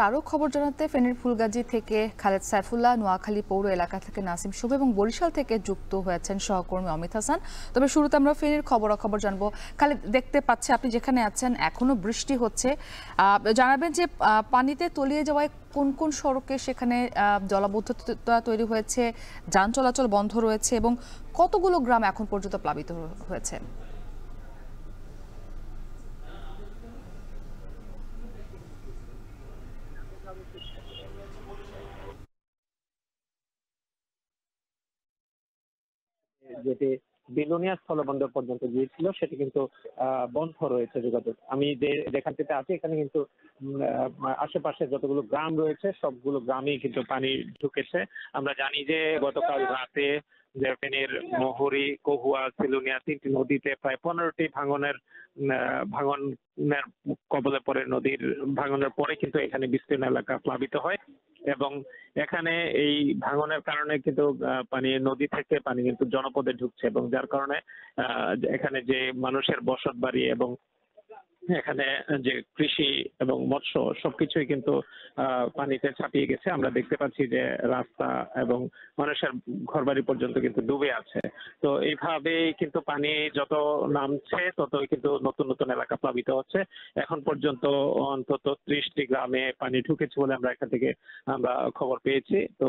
আরও খবর জানাতে ফেনীর ফুলগাজী থেকে খালেদ সাইফুল্লাহ, নোয়াখালী পৌর এলাকা থেকে নাসিম শুভ এবং বরিশাল থেকে যুক্ত হয়েছেন সহকর্মী অমিত হাসান। তবে শুরুতে আমরা ফেনীর খবরাখবর জানবো। খালেদ, দেখতে পাচ্ছি আপনি যেখানে আছেন এখনো বৃষ্টি হচ্ছে, জানাবেন যে পানিতে তলিয়ে যাওয়ায় কোন কোন সড়কে সেখানে জলাবদ্ধতা তৈরি হয়েছে, যান চলাচল বন্ধ রয়েছে এবং কতগুলো গ্রাম এখন পর্যন্ত প্লাবিত হয়েছে। যেটি বিলোনিয়া স্থলবন্দর পর্যন্ত গিয়েছিল সেটি কিন্তু বন্ধ রয়েছে যোগাযোগ। আমি যেখানটিতে আছি এখানে কিন্তু আশেপাশে যতগুলো গ্রাম রয়েছে সবগুলো গ্রামেই কিন্তু পানি ঢুকেছে। আমরা জানি যে গতকাল রাতে ফেনীর মহুরী, কহুয়া, সিলুনিয়া তিনটি নদীতে প্রায় 15টি ভাঙনের কবলে পড়ে। নদীর ভাঙনের পরে কিন্তু এখানে বিস্তীর্ণ এলাকা প্লাবিত হয় এবং এখানে এই ভাঙনের কারণে কিন্তু পানি নদী থেকে পানি কিন্তু জনপদে ঢুকছে এবং যার কারণে এখানে যে মানুষের বসত বাড়ি এবং এখানে যে কৃষি এবং মৎস্য সবকিছুই কিন্তু পানিতে ছাপিয়ে গেছে। আমরা দেখতে পাচ্ছি যে রাস্তা এবং মানুষের ঘরবাড়ি পর্যন্ত কিন্তু ডুবে আছে। তো এইভাবেই কিন্তু পানি যত নামছে ততই কিন্তু নতুন নতুন এলাকা প্লাবিত হচ্ছে। এখন পর্যন্ত অন্তত 30টি গ্রামে পানি ঢুকেছে বলে আমরা এখান থেকে আমরা খবর পেয়েছি। তো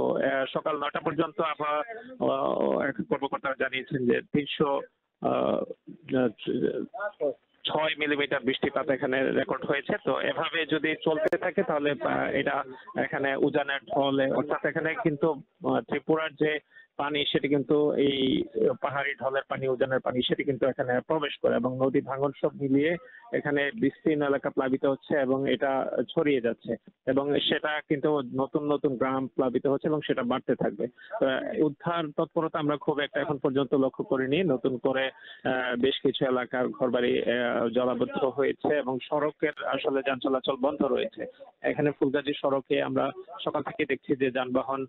সকাল 9টা পর্যন্ত আবহাওয়া কর্মকর্তারা জানিয়েছেন যে 306 মিলিমিটার বৃষ্টিপাত এখানে রেকর্ড হয়েছে। তো এভাবে যদি চলতে থাকে তাহলে এটা এখানে উজানের ঢলে, অর্থাৎ এখানে কিন্তু ত্রিপুরার যে পানি সেটি কিন্তু এই পাহাড়ি ঢলের পানি, উজানের পানি সেটি কিন্তু এখানে প্রবেশ করে এবং নদী ভাঙন সব মিলিয়ে এখানে বিস্তীর্ণ এলাকা প্লাবিত হচ্ছে এবং এটা ছড়িয়ে যাচ্ছে এবং সেটা কিন্তু নতুন নতুন গ্রাম প্লাবিত হচ্ছে এবং সেটা বাড়তে থাকবে। উদ্ধার তৎপরতা আমরা খুব একটা এখন পর্যন্ত লক্ষ্য করিনি। নতুন করে বেশ কিছু এলাকার ঘরবাড়ি জলাবদ্ধ হয়েছে এবং সড়কের আসলে যান চলাচল বন্ধ রয়েছে। এখানে ফুলগাজী সড়কে আমরা সকাল থেকে দেখছি যে যানবাহন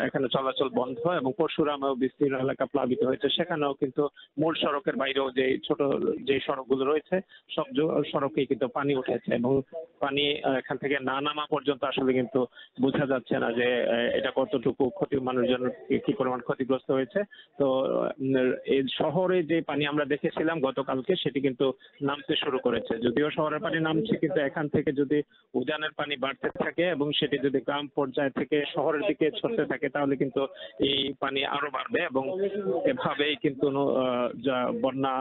এখানে চলাচল বন্ধ এবং পরশুরামেও বিস্তীর্ণ এলাকা প্লাবিত হয়েছে। সেখানেও কিন্তু মূল সড়কের বাইরেও যে ছোট যে সড়কগুলো রয়েছে সব সড়কেই কিন্তু পানি উঠেছে এবং পানি এখান থেকে না নামা পর্যন্ত আসলে কিন্তু বোঝা যাচ্ছে না যে এটা কতটুকু ক্ষতি, মানুষজন কি পরিমাণ ক্ষতিগ্রস্ত হয়েছে। তো এই শহরে যে পানি আমরা দেখেছিলাম গতকালকে সেটি কিন্তু নামতে শুরু করেছে। যদিও শহরের পানি নামছে কিন্তু এখান থেকে যদি উজানের পানি বাড়তে থাকে এবং সেটি যদি গ্রাম পর্যায় থেকে শহরের দিকে ছড়তে থাকে তাহলে কিন্তু এই পানি আরো বাড়বে এবং এভাবেই কিন্তু বন্যা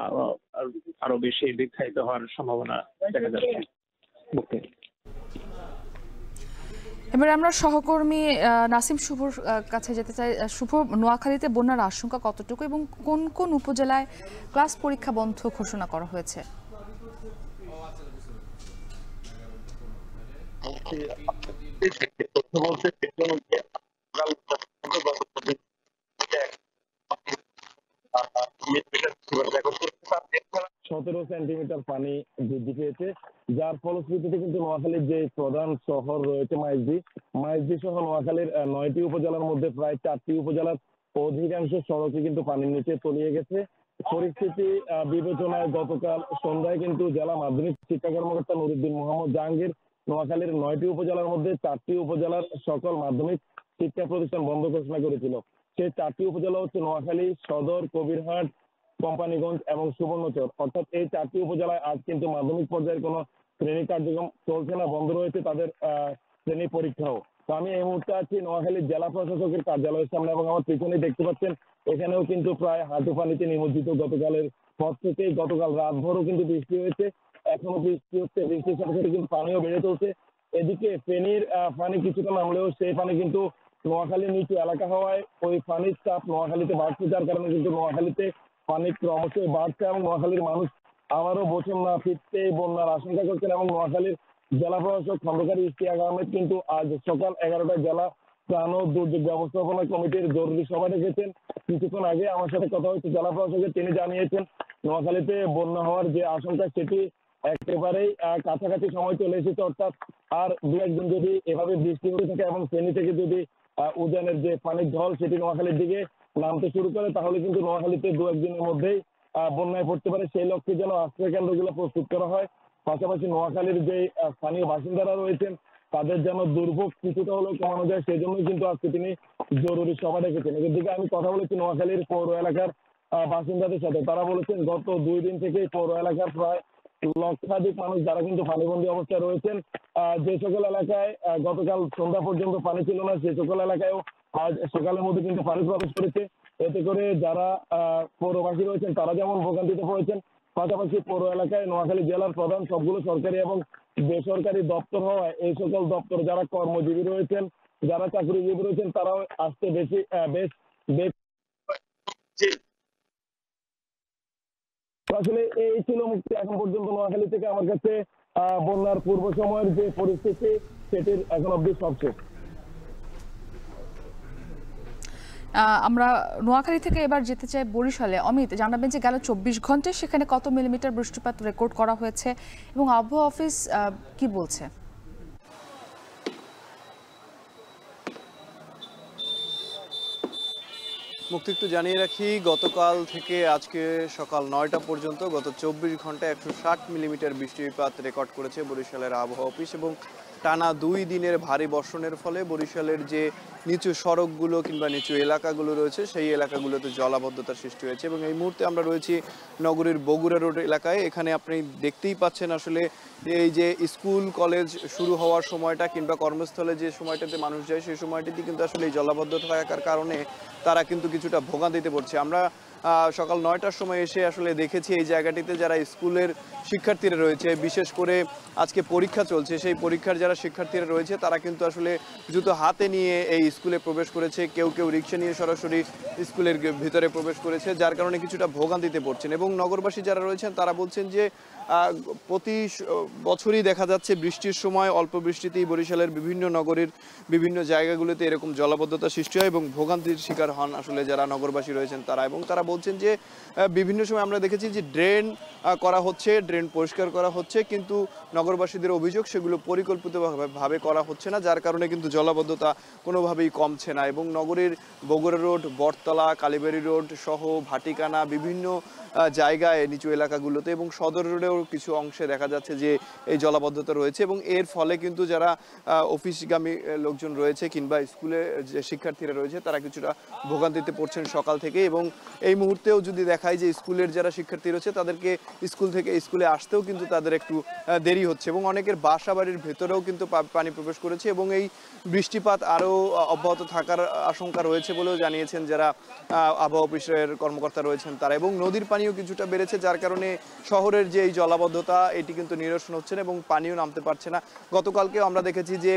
আরো বেশি দীর্ঘায়িত হওয়ার সম্ভাবনা দেখা যাচ্ছে। এবারে আমরা সহকর্মী নাসিম শুভর কাছে যেতে চাই। শুভ, নোয়াখালীতে বন্যার আশঙ্কা কতটুকু এবং কোন কোন উপজেলায় ক্লাস পরীক্ষা বন্ধ ঘোষণা করা হয়েছে? সতেরো সেন্টিমিটার পানি বৃদ্ধি পেয়েছে, যার ফলশ্রুতিতে কিন্তু নোয়াখালীর যে প্রধান শহর রয়েছে মাইজদি সহ নোয়াখালীর 9টি উপজেলার মধ্যে প্রায় 4টি উপজেলার অধিকাংশ সড়কে কিন্তু পানির নিচে তলিয়ে গেছে। পরিস্থিতি বিবেচনায় গতকাল সন্ধ্যায় কিন্তু জেলা মাধ্যমিক শিক্ষা কর্মকর্তা নুরুদ্দিন মোহাম্মদ জাহাঙ্গীর নোয়াখালীর 9টি উপজেলার মধ্যে 4টি উপজেলার সকল মাধ্যমিক শিক্ষা প্রতিষ্ঠান বন্ধ ঘোষণা করেছিল। সেই 4টি উপজেলা হচ্ছে নোয়াখালী সদর, কবিরহাট, কোম্পানিগঞ্জ এবং সুবর্ণচর। অর্থাৎ এই 4টি উপজেলায় আজ কিন্তু মাধ্যমিক পর্যায়ের কোনো শ্রেণী কার্যক্রম চলছে না, বন্ধ রয়েছে তাদের শ্রেণী পরীক্ষাও। তো আমি এই মুহূর্তে আছি নোয়াখালীর জেলা প্রশাসকের কার্যালয়ের সামনে এবং আমার পিছনে দেখতে পাচ্ছেন এখানেও কিন্তু প্রায় হাঁটু পানিতে নিমজ্জিত। গতকালের পর থেকেই গতকাল রাত ভরও কিন্তু বৃষ্টি হয়েছে, এখনো বৃষ্টি হচ্ছে, বৃষ্টির সাথে সাথে কিন্তু পানিও বেড়ে চলছে। এদিকে ফেনীর পানি কিছুটা নামলেও সেই পানি কিন্তু নোয়াখালীর নিচু এলাকা হওয়ায় ওই পানির চাপ নোয়াখালীতে বাড়ছে, যার কারণে কিন্তু নোয়াখালীতে পানি ক্রমশই বাড়ছে এবং নোয়াখালীর মানুষ আবারও বছর না ফিরতেই বন্যার আশঙ্কা করছেন। এবং নোয়াখালীর জেলা প্রশাসক খন্দকার ইশতিয়াক আহমেদ কিন্তু আজ সকাল 11টায় জেলা ত্রাণ ও দুর্যোগ ব্যবস্থাপনা কমিটির জরুরি সভা ডেকেছেন। কিছুক্ষণ আগে আমার সাথে কথা হচ্ছে জেলা প্রশাসকের, তিনি জানিয়েছেন নোয়াখালীতে বন্যা হওয়ার যে আশঙ্কা সেটি একেবারেই কাছাকাছি সময় চলে এসেছে। অর্থাৎ আর দু একদিন যদি এভাবে বৃষ্টি হতে থাকে এবং ফেনী থেকে যদি উজানের যে পানির ঢল সেটি নোয়াখালীর দিকে নামতে শুরু করে তাহলে কিন্তু নোয়াখালীতে দু একদিনের মধ্যেই বন্যায় পড়তে পারে। সেই লক্ষ্যে যেন আশ্রয় কেন্দ্রগুলো প্রস্তুত করা হয়। পাশাপাশি নোয়াখালীর যে স্থানীয় বাসিন্দারা রয়েছেন তাদের যেন দুর্ভোগ কিছুটা হলেও কমানো যায়, সেজন্যই কিন্তু আজকে তিনি জরুরি সভা ডেকেছেন। এদিকে আমি কথা বলেছি নোয়াখালীর পৌর এলাকার বাসিন্দাদের সাথে। তারা বলেছেন গত 2 দিন থেকে পৌর এলাকার প্রায় লক্ষাধিক মানুষ যারা কিন্তু পানিবন্দী অবস্থায় রয়েছেন। যে সকল এলাকায় গতকাল সন্ধ্যা পর্যন্ত পানি ছিল না, সে সকল এলাকায়ও আজ সকালের মধ্যে কিন্তু পানি প্রবেশ করেছে। এতে করে যারা পৌরবাসী রয়েছেন তারা যেমন ভোগান্তিতে পড়েছেন, পাশাপাশি পৌর এলাকায় নোয়াখালী জেলার প্রধান সবগুলো সরকারি এবং বেসরকারি দপ্তর হওয়ায় এই সকল দপ্তর যারা কর্মজীবী রয়েছেন, যারা চাকরিজীবী রয়েছেন, তারাও আসতে বেশ আসলে এই ছিল মুক্তি এখন পর্যন্ত নোয়াখালী থেকে আমার কাছে বন্যার পূর্ব সময়ের যে পরিস্থিতি সেটির এখন অব্দি সবশেষ। আমরা নোয়াখালী থেকে এবার যেতে চাই বরিশালে। অমিত, জানাবেন যে গেল 24 ঘন্টায় সেখানে কত মিলিমিটার বৃষ্টিপাত রেকর্ড করা হয়েছে এবং আবহাওয়া অফিস কি বলছে? মুক্তি, একটু জানিয়ে রাখি, গতকাল থেকে আজকে সকাল 9টা পর্যন্ত গত 24 ঘন্টায় 160 মিলিমিটার বৃষ্টিপাত রেকর্ড করেছে বরিশালের আবহাওয়া অফিস। এবং টানা 2 দিনের ভারী বর্ষণের ফলে বরিশালের যে নিচু সড়কগুলো কিংবা নিচু এলাকাগুলো রয়েছে সেই এলাকাগুলোতে জলাবদ্ধতার সৃষ্টি হয়েছে। এবং এই মুহূর্তে আমরা রয়েছি নগরীর বগুড়া রোড এলাকায়। এখানে আপনি দেখতেই পাচ্ছেন আসলে এই যে স্কুল কলেজ শুরু হওয়ার সময়টা কিংবা কর্মস্থলে যে সময়টাতে মানুষ যায় সেই সময়টিতে কিন্তু আসলে এই জলাবদ্ধতা থাকার কারণে তারা কিন্তু কিছুটা ভোগান্তিতে পড়ছে। আমরা সকাল 9টার সময় এসে আসলে দেখেছি এই জায়গাটিতে যারা স্কুলের শিক্ষার্থীরা রয়েছে, বিশেষ করে আজকে পরীক্ষা চলছে, সেই পরীক্ষার যারা শিক্ষার্থীরা রয়েছে তারা কিন্তু আসলে জুতো হাতে নিয়ে এই স্কুলে প্রবেশ করেছে। কেউ কেউ রিক্সা নিয়ে সরাসরি স্কুলের ভিতরে প্রবেশ করেছে, যার কারণে কিছুটা ভোগান্তিতে পড়ছেন। এবং নগরবাসী যারা রয়েছেন তারা বলছেন যে প্রতি বছরই দেখা যাচ্ছে বৃষ্টির সময় অল্প বৃষ্টিতেই বরিশালের বিভিন্ন নগরীর বিভিন্ন জায়গাগুলোতে এরকম জলাবদ্ধতা সৃষ্টি হয় এবং ভোগান্তির শিকার হন আসলে যারা নগরবাসী রয়েছেন তারা। এবং তারা বলছেন যে বিভিন্ন সময় আমরা দেখেছি যে ড্রেন করা হচ্ছে, ড্রেন পরিষ্কার করা হচ্ছে, কিন্তু নগরবাসীদের অভিযোগ সেগুলো পরিকল্পিতভাবে করা হচ্ছে না, যার কারণে কিন্তু জলাবদ্ধতা কোনোভাবেই কমছে না। এবং নগরীর বগুড়া রোড, বটতলা, কালীবাড়ি রোড সহ ভাটিকানা বিভিন্ন জায়গায় নিচু এলাকাগুলোতে এবং সদর রোডেও কিছু অংশে দেখা যাচ্ছে যে এই জলাবদ্ধতা রয়েছে। এবং এর ফলে কিন্তু যারা অফিসগামী লোকজন রয়েছে কিংবা স্কুলে যে শিক্ষার্থীরা রয়েছে তারা কিছুটা ভোগান্তিতে পড়ছেন সকাল থেকে। এবং এই মুহূর্তেও যদি দেখায় যে স্কুলের যারা শিক্ষার্থী রয়েছে তাদেরকে স্কুল থেকে স্কুলে আসতেও কিন্তু তাদের একটু দেরি হচ্ছে এবং অনেকের বাসা বাড়ির ভেতরেও কিন্তু পানি প্রবেশ করেছে। এবং এই বৃষ্টিপাত আরও অব্যাহত থাকার আশঙ্কা রয়েছে বলেও জানিয়েছেন যারা আবহাওয়া অফিসের কর্মকর্তা রয়েছেন তারা। এবং নদীর পানিও কিছুটা বেড়েছে, যার কারণে শহরের যে এই জলাবদ্ধতা এটি কিন্তু নিরসন হচ্ছে না এবং পানিও নামতে পারছে না। গতকালকেও আমরা দেখেছি যে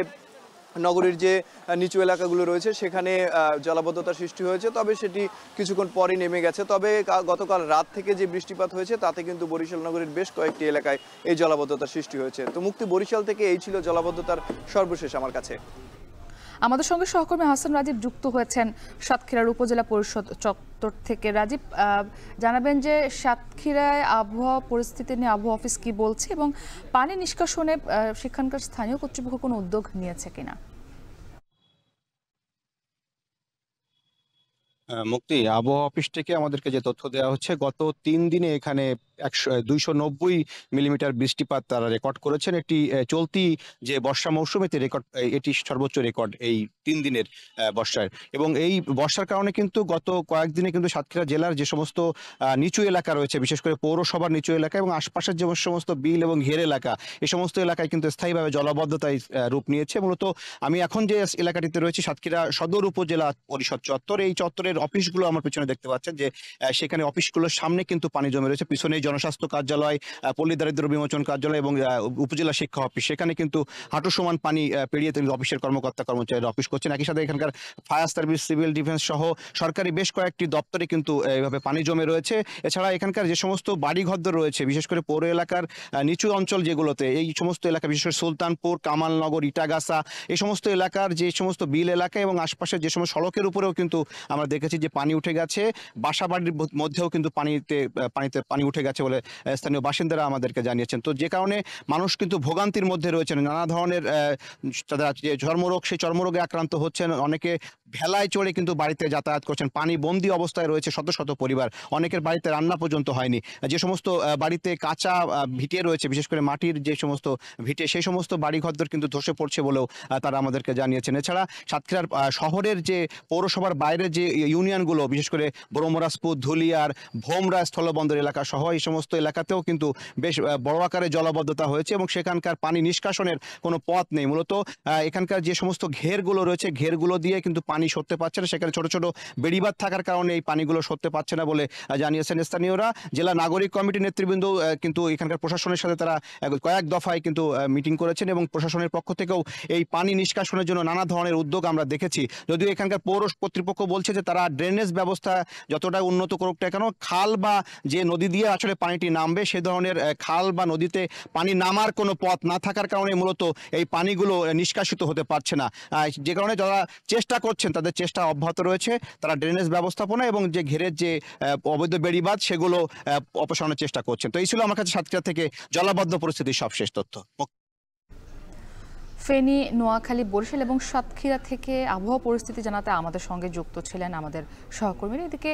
নগরীর যে নিচু এলাকাগুলো রয়েছে সেখানে জলাবদ্ধতার সৃষ্টি হয়েছে, তবে সেটি কিছুক্ষণ পরই নেমে গেছে। তবে গতকাল রাত থেকে যে বৃষ্টিপাত হয়েছে তাতে কিন্তু বরিশাল নগরীর বেশ কয়েকটি এলাকায় এই জলাবদ্ধতার সৃষ্টি হয়েছে। তো মুক্তি, বরিশাল থেকে এই ছিল জলাবদ্ধতার সর্বশেষ আমার কাছে। আমাদের সঙ্গে সহকর্মী হাসান রাজীব যুক্ত হয়েছেন সাতক্ষীরার উপজেলা পরিষদ চত্বর থেকে। রাজীব, জানাবেন যে সাতক্ষীরায় আবহাওয়া পরিস্থিতি নিয়ে আবহাওয়া অফিস কি বলছে এবং পানি নিষ্কাশনে সেখানকার স্থানীয় কর্তৃপক্ষ কোনো উদ্যোগ নিয়েছে কিনা? মুক্তি, আবহাওয়া অফিস থেকে আমাদেরকে যে তথ্য দেওয়া হচ্ছে গত 3 দিনে এখানে 290 মিলিমিটার বৃষ্টিপাত তারা রেকর্ড করেছেন। একটি চলতি যে বর্ষা মৌসুমেতে রেকর্ড, এটি সর্বোচ্চ রেকর্ড এই 3 দিনের বর্ষার। এবং এই বর্ষার কারণে কিন্তু গত কয়েকদিনে কিন্তু সাতক্ষীরা জেলার যে সমস্ত নিচু এলাকা রয়েছে, বিশেষ করে পৌরসভার নিচু এলাকা এবং আশপাশের যে সমস্ত বিল এবং ঘের এলাকা, এই সমস্ত এলাকায় কিন্তু স্থায়ীভাবে জলাবদ্ধতায় রূপ নিয়েছে। মূলত আমি এখন যে এলাকাটিতে রয়েছি সাতক্ষীরা সদর উপজেলা পরিষদ চত্বর, এই চত্বরের অফিসগুলো আমার পিছনে দেখতে পাচ্ছেন যে সেখানে অফিসগুলোর সামনে কিন্তু পানি জমে রয়েছে। পিছনে জনস্বাস্থ্য কার্যালয়, পল্লী দারিদ্র্য বিমোচন কার্যালয় এবং উপজেলা শিক্ষা অফিস, সেখানে কিন্তু হাঁটু সমান পানি পেরিয়ে তিনি অফিসের কর্মকর্তা কর্মচারীরা অফিস করছেন। একই সাথে এখানকার ফায়ার সার্ভিস, সিভিল ডিফেন্স সহ সরকারি বেশ কয়েকটি দপ্তরে কিন্তু এইভাবে পানি জমে রয়েছে। এছাড়া এখানকার যে সমস্ত বাড়িঘর রয়েছে, বিশেষ করে পৌর এলাকার নিচু অঞ্চল যেগুলোতে, এই সমস্ত এলাকা বিশেষ করে সুলতানপুর, কামালনগর, ইটাগাছা, এই সমস্ত এলাকার যে সমস্ত বিল এলাকা এবং আশপাশের যে সমস্ত সড়কের উপরেও কিন্তু আমরা দেখেছি যে পানি উঠে গেছে। বাসা বাড়ির মধ্যেও কিন্তু পানি উঠে গেছে বলে স্থানীয় বাসিন্দারা আমাদেরকে জানিয়েছেন। তো যে কারণে মানুষ কিন্তু ভোগান্তির মধ্যে রয়েছেন, নানা ধরনের চর্মরোগ, সেই চর্মরোগে আক্রান্ত হচ্ছেন, অনেকে ভেলায় চড়ে কিন্তু বাড়িতে যাতায়াত করছেন। পানি বন্দি অবস্থায় রয়েছে শত শত পরিবার, অনেকের বাড়িতে রান্না পর্যন্ত হয়নি। যে সমস্ত বাড়িতে কাঁচা ভিটে রয়েছে, বিশেষ করে মাটির যে সমস্ত ভিটে, সেই সমস্ত বাড়িঘরদর কিন্তু ধসে পড়ছে বলেও তারা আমাদেরকে জানিয়েছেন। এছাড়া সাতক্ষীরার শহরের যে পৌরসভার বাইরের যে ইউনিয়নগুলো, বিশেষ করে ব্রহ্মরাজপুর, ধুলিয়ার, ভোমরা স্থলবন্দর এলাকা সহ এই সমস্ত এলাকাতেও কিন্তু বেশ বড় আকারে জলাবদ্ধতা হয়েছে এবং সেখানকার পানি নিষ্কাশনের কোনো পথ নেই। মূলত এখানকার যে সমস্ত ঘেরগুলো রয়েছে, ঘেরগুলো দিয়ে কিন্তু পানি সরতে পারছে না, সেখানে ছোট ছোট বেড়িবাঁধ থাকার কারণে এই পানিগুলো সরতে পারছে না বলে জানিয়েছেন স্থানীয়রা। জেলা নাগরিক কমিটির নেতৃবৃন্দ কিন্তু এখানকার প্রশাসনের সাথে তারা কয়েক দফায় কিন্তু মিটিং করেছেন এবং প্রশাসনের পক্ষ থেকেও এই পানি নিষ্কাশনের জন্য নানা ধরনের উদ্যোগ আমরা দেখেছি। যদিও এখানকার পৌর কর্তৃপক্ষ বলছে যে তারা ড্রেনেজ ব্যবস্থা যতটা উন্নত করুক না কেন, খাল বা যে নদী দিয়ে আসলে পানিটি নামবে সে ধরনের খাল বা নদীতে পানি নামার কোনো পথ না থাকার কারণে মূলত এই পানিগুলো নিষ্কাশিত হতে পারছে না। যে কারণে যারা চেষ্টা করছেন তাদের চেষ্টা অব্যাহত রয়েছে, তারা ড্রেনেজ ব্যবস্থাপনা এবং যে ঘেরের যে অবৈধ বেড়িবাঁধ সেগুলো অপসারণের চেষ্টা করছেন। তো এই ছিল আমার কাছে সাতক্ষীরা থেকে জলাবদ্ধ পরিস্থিতির সবশেষ তথ্য। ফেনী, নোয়াখালী, বরিশাল এবং সাতক্ষীরা থেকে আবহাওয়া পরিস্থিতি জানাতে আমাদের সঙ্গে যুক্ত ছিলেন আমাদের সহকর্মীরা। এদিকে